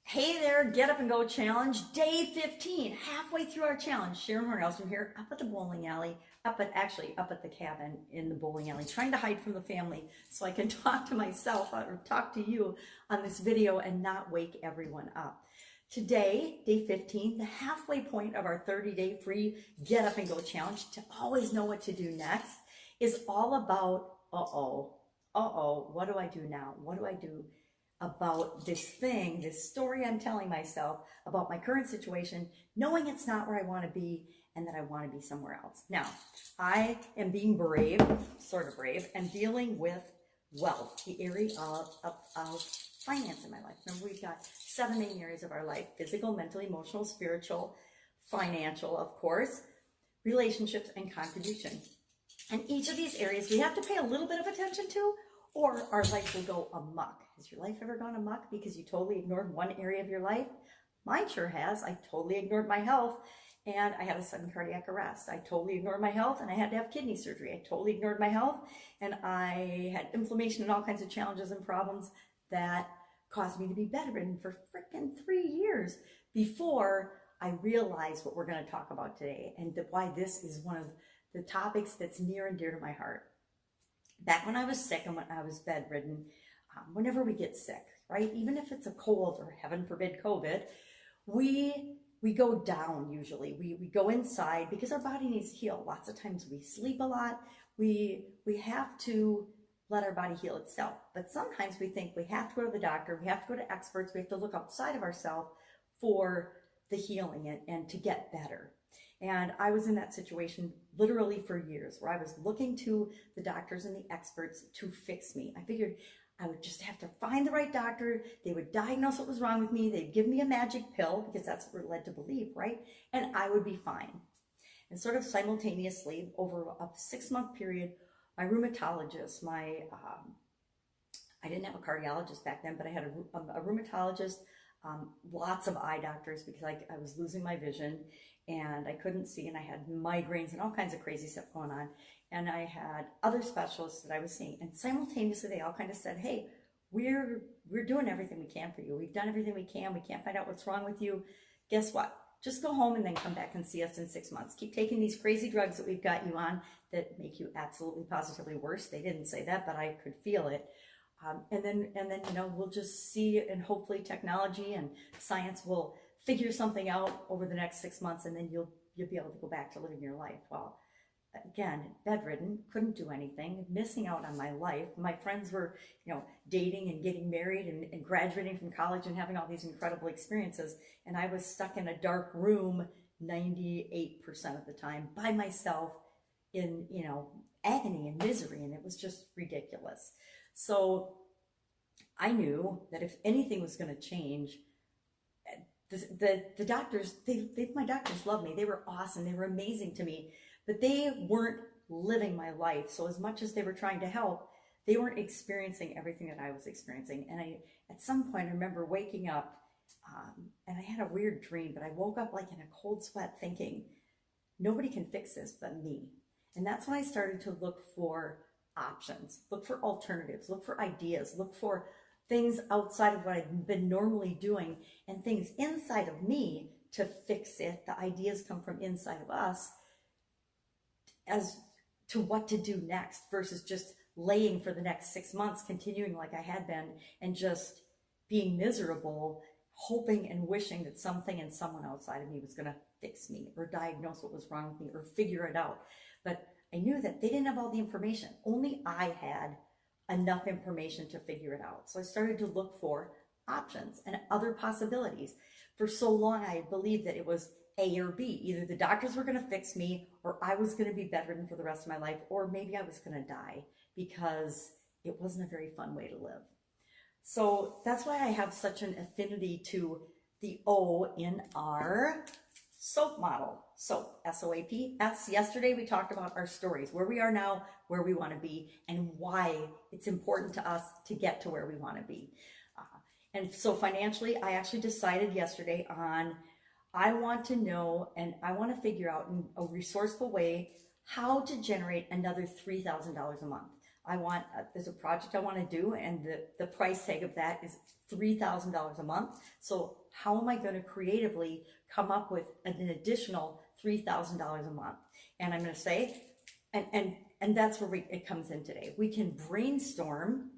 Hey there, Get Up and Go Challenge, day 15, halfway through our challenge. Sharon Horne-Ellstrom here, up at the bowling alley, up at the cabin in the bowling alley, trying to hide from the family so I can talk to myself or talk to you on this video and not wake everyone up. Today, day 15, the halfway point of our 30-day free Get Up and Go Challenge to always know what to do next is all about, what do I do now? What do I do about this story I'm telling myself about my current situation, knowing it's not where I want to be and that I want to be somewhere else. Now, I am being brave, sort of brave, and dealing with wealth, the area of finance in my life. Remember, we've got 7 main areas of our life: physical, mental, emotional, spiritual, financial, of course, relationships, and contribution. And each of these areas we have to pay a little bit of attention to, or our life will go amok. Has your life ever gone amok because you totally ignored one area of your life? Mine sure has. I totally ignored my health and I had a sudden cardiac arrest. I totally ignored my health and I had to have kidney surgery. I totally ignored my health and I had inflammation and all kinds of challenges and problems that caused me to be bedridden for frickin' 3 years before I realized what we're going to talk about today and why this is one of the topics that's near and dear to my heart. Back when I was sick and when I was bedridden, whenever we get sick, right, even if it's a cold or heaven forbid COVID, we go down usually. We go inside because our body needs to heal. Lots of times we sleep a lot. We have to let our body heal itself. But sometimes we think we have to go to the doctor, we have to go to experts, we have to look outside of ourselves for the healing and to get better. And I was in that situation literally for years where I was looking to the doctors and the experts to fix me. I figured I would just have to find the right doctor. They would diagnose what was wrong with me. They'd give me a magic pill because that's what we're led to believe, right? And I would be fine. And sort of simultaneously, over a 6-month period, my rheumatologist, I didn't have a cardiologist back then, but I had a rheumatologist, lots of eye doctors because I was losing my vision and I couldn't see and I had migraines and all kinds of crazy stuff going on. And I had other specialists that I was seeing, and simultaneously they all kind of said, hey, we're doing everything we can for you. We've done everything we can. We can't find out what's wrong with you. Guess what? Just go home and then come back and see us in 6 months. Keep taking these crazy drugs that we've got you on that make you absolutely positively worse. They didn't say that, but I could feel it. And then we'll just see, and hopefully technology and science will figure something out over the next 6 months, and then you'll be able to go back to living your life. Well, again, bedridden, couldn't do anything, missing out on my life. My friends were, dating and getting married and graduating from college and having all these incredible experiences. And I was stuck in a dark room 98% of the time by myself in, agony and misery. And it was just ridiculous. So I knew that if anything was going to change, the doctors, my doctors loved me. They were awesome. They were amazing to me. But they weren't living my life. So as much as they were trying to help, they weren't experiencing everything that I was experiencing. And at some point, I remember waking up and I had a weird dream, but I woke up like in a cold sweat thinking, nobody can fix this but me. And that's when I started to look for options, look for alternatives, look for ideas, look for things outside of what I've been normally doing and things inside of me to fix it. The ideas come from inside of us as to what to do next versus just laying for the next 6 months, continuing like I had been and just being miserable, hoping and wishing that something and someone outside of me was going to fix me or diagnose what was wrong with me or figure it out. But I knew that they didn't have all the information. Only I had enough information to figure it out. So I started to look for options and other possibilities. For so long, I believed that it was A or B. Either the doctors were going to fix me or I was going to be bedridden for the rest of my life, or maybe I was going to die because it wasn't a very fun way to live. So that's why I have such an affinity to the O in our SOAP model. SOAP, S-O-A-P, S. Yesterday we talked about our stories, where we are now, where we want to be, and why it's important to us to get to where we want to be. And so financially, I actually decided yesterday on I want to know and I want to figure out in a resourceful way how to generate another $3,000 a month. there's a project I want to do, and the price tag of that is $3,000 a month. So how am I going to creatively come up with an additional $3,000 a month? And I'm going to say, and that's where it comes in today. We can brainstorm.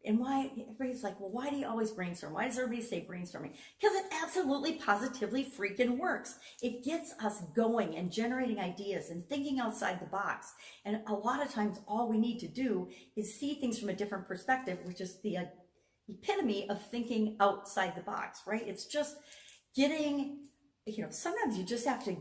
And why everybody's like, well, why do you always brainstorm? Why does everybody say brainstorming? Because it absolutely, positively freaking works. It gets us going and generating ideas and thinking outside the box. And a lot of times, all we need to do is see things from a different perspective, which is the epitome of thinking outside the box, right? It's just getting, sometimes you just have to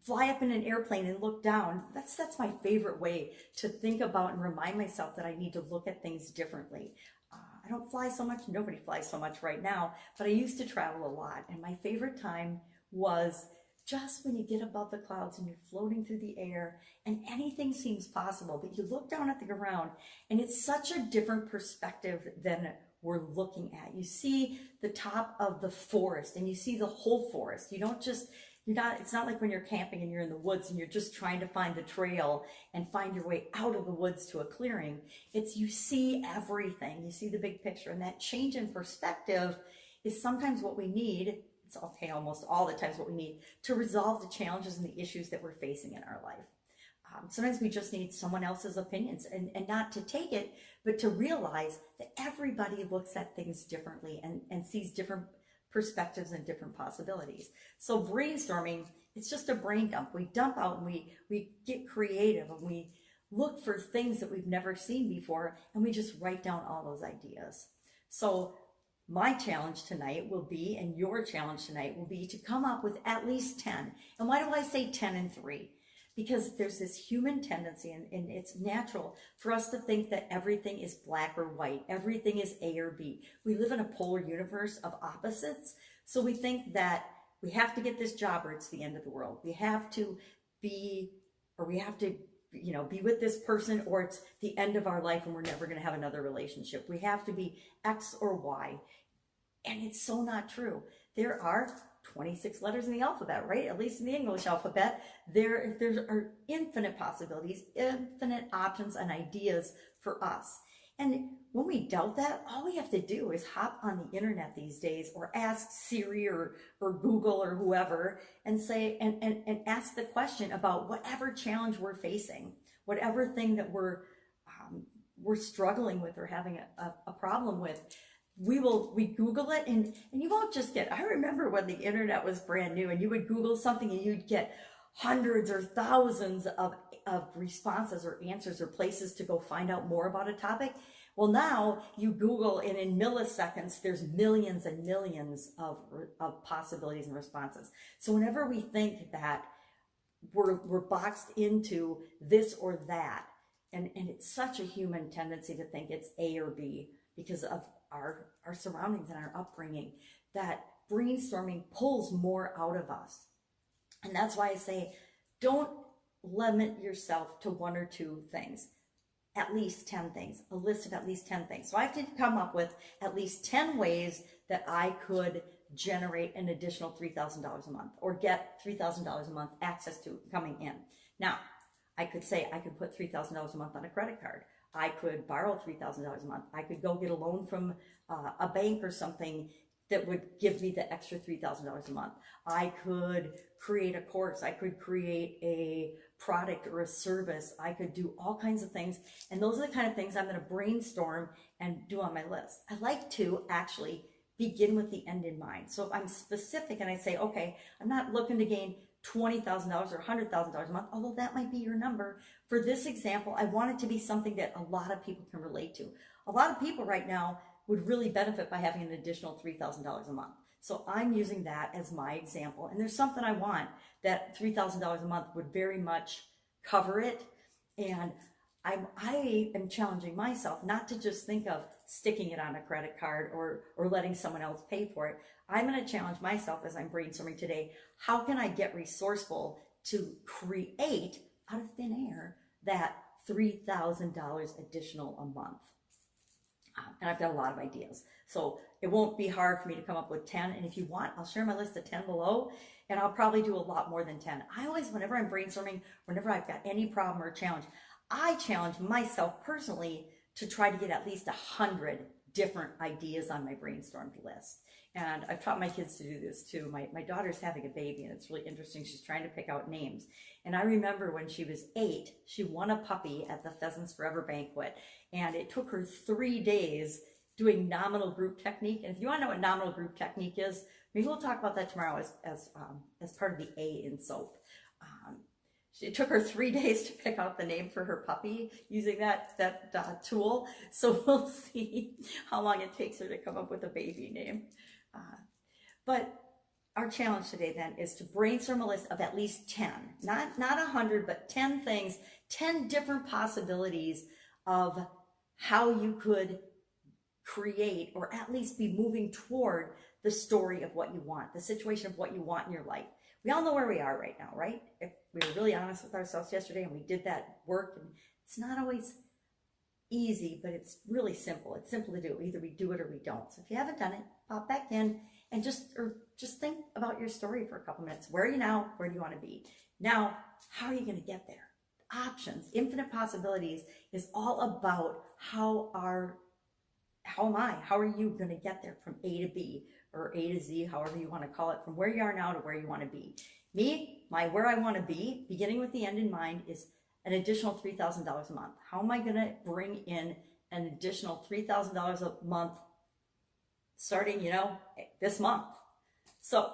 fly up in an airplane and look down. That's my favorite way to think about and remind myself that I need to look at things differently. I don't fly so much. Nobody flies so much right now, but I used to travel a lot. And my favorite time was just when you get above the clouds and you're floating through the air and anything seems possible, but you look down at the ground and it's such a different perspective than we're looking at. You see the top of the forest and you see the whole forest. It's not like when you're camping and you're in the woods and you're just trying to find the trail and find your way out of the woods to a clearing. It's you see everything. You see the big picture, and that change in perspective is sometimes what we need. It's okay, almost all the times what we need to resolve the challenges and the issues that we're facing in our life. Sometimes we just need someone else's opinions and not to take it, but to realize that everybody looks at things differently and sees different perspectives and different possibilities. So brainstorming, it's just a brain dump. We dump out and we get creative and we look for things that we've never seen before, and we just write down all those ideas. So my challenge tonight will be, and your challenge tonight will be, to come up with at least 10. And why do I say 10 and 3? Because there's this human tendency, and it's natural for us to think that everything is black or white. Everything is A or B. We live in a polar universe of opposites. So we think that we have to get this job or it's the end of the world. We have to be with this person or it's the end of our life and we're never going to have another relationship. We have to be X or Y. And it's so not true. There are 26 letters in the alphabet, right? At least in the English alphabet, there are infinite possibilities, infinite options and ideas for us. And when we doubt that, all we have to do is hop on the internet these days or ask Siri or Google or whoever and say, and ask the question about whatever challenge we're facing, whatever thing that we're struggling with or having a problem with. We Google it and you won't just get, I remember when the internet was brand new and you would Google something and you'd get hundreds or thousands of responses or answers or places to go find out more about a topic. Well, now you Google and in milliseconds, there's millions and millions of possibilities and responses. So whenever we think that we're boxed into this or that, and it's such a human tendency to think it's A or B because of our surroundings and our upbringing, that brainstorming pulls more out of us. And that's why I say, don't limit yourself to one or two things, at least 10 things, a list of at least 10 things. So I have to come up with at least 10 ways that I could generate an additional $3,000 a month or get $3,000 a month access to coming in. Now, I could say I could put $3,000 a month on a credit card. I could borrow $3,000 a month. I could go get a loan from a bank or something that would give me the extra $3,000 a month. I could create a course. I could create a product or a service. I could do all kinds of things. And those are the kind of things I'm going to brainstorm and do on my list. I like to actually begin with the end in mind. So if I'm specific and I say, okay, I'm not looking to gain $20,000 or $100,000 a month, although that might be your number. For this example, I want it to be something that a lot of people can relate to. A lot of people right now would really benefit by having an additional $3,000 a month. So I'm using that as my example. And there's something I want that $3,000 a month would very much cover it. And I am challenging myself not to just think of sticking it on a credit card or letting someone else pay for it. I'm going to challenge myself as I'm brainstorming today. How can I get resourceful to create out of thin air that $3,000 additional a month? And I've got a lot of ideas. So it won't be hard for me to come up with 10. And if you want, I'll share my list of 10 below. And I'll probably do a lot more than 10. I always, whenever I'm brainstorming, whenever I've got any problem or challenge, I challenge myself personally to try to get at least 100 different ideas on my brainstormed list. And I've taught my kids to do this too. My daughter's having a baby, and it's really interesting. She's trying to pick out names. And I remember when she was 8, she won a puppy at the Pheasants Forever banquet. And it took her 3 days doing nominal group technique. And if you want to know what nominal group technique is, maybe we'll talk about that tomorrow as part of the A in SOAP. It took her 3 days to pick out the name for her puppy using that tool. So we'll see how long it takes her to come up with a baby name. But our challenge today then is to brainstorm a list of at least 10, not 100, but 10 things, 10 different possibilities of how you could create or at least be moving toward the story of what you want, the situation of what you want in your life. We all know where we are right now, right? If we were really honest with ourselves yesterday and we did that work, and it's not always easy, but it's really simple. It's simple to do. Either we do it or we don't. So if you haven't done it, pop back in and just think about your story for a couple minutes. Where are you now? Where do you want to be? Now, how are you going to get there? Options, infinite possibilities is all about how are you going to get there from A to B or A to Z, however you want to call it, from where you are now to where you want to be. Me, where I want to be, beginning with the end in mind, is an additional $3,000 a month. How am I going to bring in an additional $3,000 a month starting, this month? So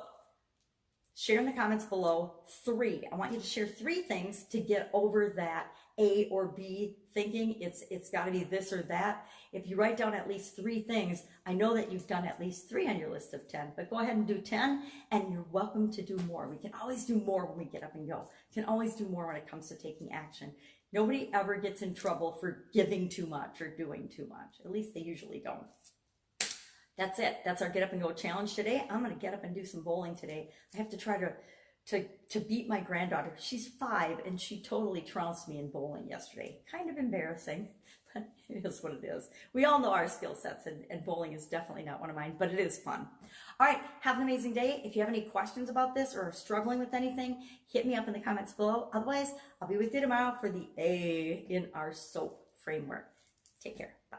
share in the comments below 3. I want you to share 3 things to get over that A or B thinking. It's got to be this or that. If you write down at least 3 things, I know that you've done at least 3 on your list of 10, but go ahead and do 10, and you're welcome to do more. We can always do more when we get up and go. We can always do more when it comes to taking action. Nobody ever gets in trouble for giving too much or doing too much. At least they usually don't. That's it. That's our Get Up and Go challenge today. I'm going to get up and do some bowling today. I have to try to beat my granddaughter. She's 5, and she totally trounced me in bowling yesterday. Kind of embarrassing, but it is what it is. We all know our skill sets, and bowling is definitely not one of mine, but it is fun. All right, have an amazing day. If you have any questions about this or are struggling with anything, hit me up in the comments below. Otherwise, I'll be with you tomorrow for the A in our SOAP framework. Take care. Bye.